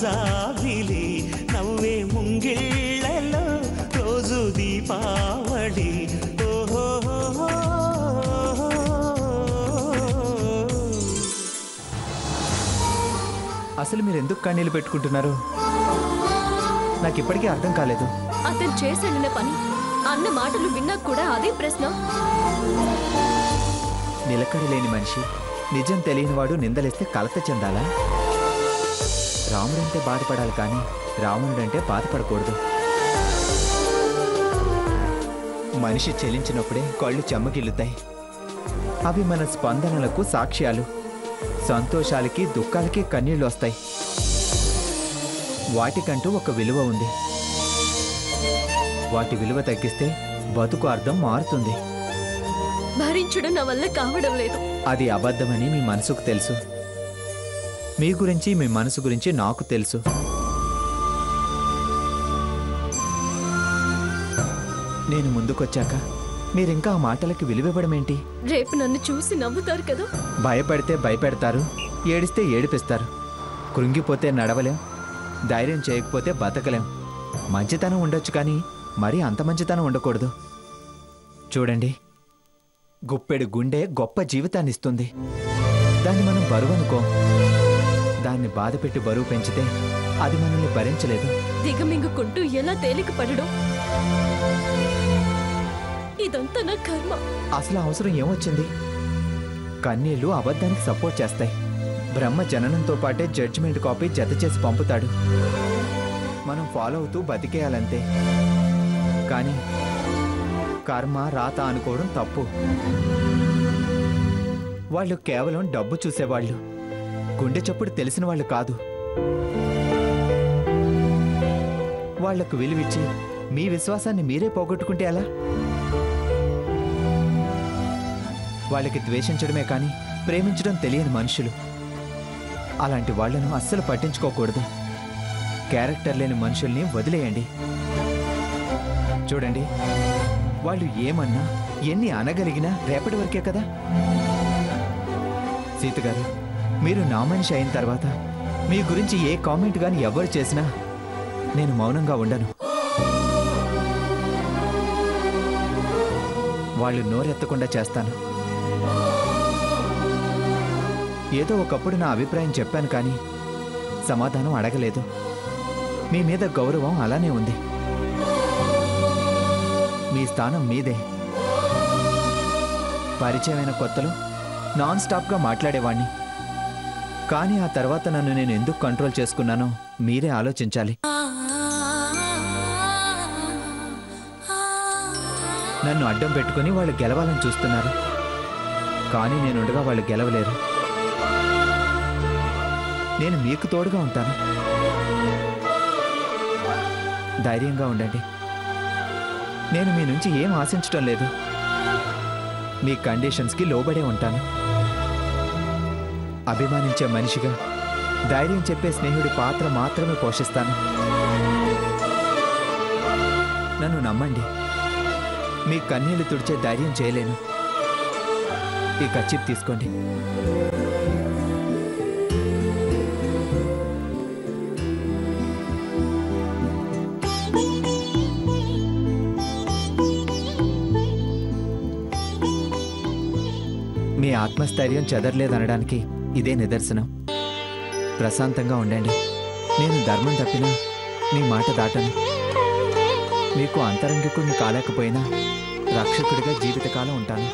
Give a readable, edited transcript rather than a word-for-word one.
జాబిలి నవ్వే ముంగిళ్ళలో రోజు దీపావళి. అసలు మీరు ఎందుకు కన్నీళ్ళు పెట్టుకుంటున్నారు? నాకు ఇప్పటికీ అర్థం కాలేదు. అతను చేసిన పని అన్న మాటలు విన్నా కూడా అదే ప్రశ్న. నిలకడలేని మనిషి, నిజం తెలియనివాడు నిందలేస్తే కలత చెందాలా? రాముడంటే బాధపడాలి కానీ రావణుడంటే బాధపడకూడదు. మనిషి చెలించినప్పుడే కళ్ళు చెమ్మగిల్లుతాయి. అవి మన స్పందనలకు సాక్ష్యాలు. సంతోషాలకి దుఃఖాలకి కన్నీళ్ళు వస్తాయి. వాటికంటూ ఒక విలువ ఉంది. వాటి విలువ తగ్గిస్తే బతుకు అర్థం మారుతుంది. భరించడం నా వల్ల కావడం లేదు. అది అబద్ధమని మీ మనసుకు తెలుసు. మీ గురించి మీ మనసు గురించి నాకు తెలుసు. నేను ముందుకొచ్చాక మీరింకా ఆ మాటలకి విలువివ్వడమేంటి? రేపు నన్ను చూసి నవ్వుతారు కదా. భయపడితే భయపెడతారు, ఏడిస్తే ఏడిపిస్తారు. కృంగిపోతే నడవలేం, ధైర్యం చేయకపోతే బతకలేం. మంచితనం ఉండొచ్చు కానీ మరీ అంత మంచితనం ఉండకూడదు. చూడండి, గుప్పెడు గుండె గొప్ప జీవితాన్ని ఇస్తుంది. దాన్ని మనం బరువు అనుకో. దాన్ని బాధపెట్టి బరువు పెంచితే అది మనల్ని భరించలేదు. దిగమింగుకుంటూ ఎలా తేలిక పడడం, ఇదంతా నా కర్మ. అసలు అవసరం ఏమొచ్చింది? కన్నీళ్లు అబద్ధానికి సపోర్ట్ చేస్తాయి. బ్రహ్మ జననంతో పాటే జడ్జిమెంట్ కాపీ జత చేసి పంపుతాడు. మనం ఫాలో అవుతూ బతికేయాలంతే. కానీ కర్మ రాత అనుకోవడం తప్పు. వాళ్ళు కేవలం డబ్బు చూసేవాళ్ళు, గుండె చప్పుడు తెలిసిన వాళ్ళు కాదు. వాళ్లకు విలువిచ్చి మీ విశ్వాసాన్ని మీరే పోగొట్టుకుంటే ఎలా? వాళ్ళకి ద్వేషించడమే కానీ ప్రేమించడం తెలియని మనుషులు. అలాంటి వాళ్లను అస్సలు పట్టించుకోకూడదు. క్యారెక్టర్ లేని మనుషుల్ని వదిలేయండి. చూడండి, వాళ్ళు ఏమన్నా ఎన్ని అనగలిగినా రేపటి వరకే కదా. సీత గారు, మీరు నా మనిషి అయిన తర్వాత మీ గురించి ఏ కామెంట్ గాని ఎవరు చేసినా నేను మౌనంగా ఉండను. వాళ్ళు నోరెత్తకుండా చేస్తాను. ఏదో ఒకప్పుడు నా అభిప్రాయం చెప్పాను కానీ సమాధానం అడగలేదు. మీ మీద గౌరవం అలానే ఉంది. మీ స్థానం మీదే. పరిచయమైన కొత్తలో నాన్ స్టాప్గా మాట్లాడేవాణ్ణి. కానీ ఆ తర్వాత నన్ను నేను ఎందుకు కంట్రోల్ చేసుకున్నానో మీరే ఆలోచించాలి. నన్ను అడ్డం పెట్టుకుని వాళ్ళు గెలవాలని చూస్తున్నారు. కానీ నేనుండగా వాళ్ళు గెలవలేరు. నేను మీకు తోడుగా ఉంటాను. ధైర్యంగా ఉండండి. నేను మీ నుంచి ఏం ఆశించటం లేదు. మీ కండిషన్స్కి లోబడే ఉంటాను. అభిమానించే మనిషిగా ధైర్యం చెప్పే స్నేహితుడి పాత్ర మాత్రమే పోషిస్తాను. నన్ను నమ్మండి. మీ కన్నీళ్లు తుడిచే ధైర్యం చేయలేను. ఈ కచ్చిప్ తీసుకోండి. మీ ఆత్మస్థైర్యం చెదరలేదనడానికి ఇదే నిదర్శనం. ప్రశాంతంగా ఉండండి. నేను ధర్మం తప్పినా మీ మాట దాటను. మీకు అంతరంగికుడిని కాలేకపోయినా రక్షకుడిగా జీవితకాలం ఉంటాను.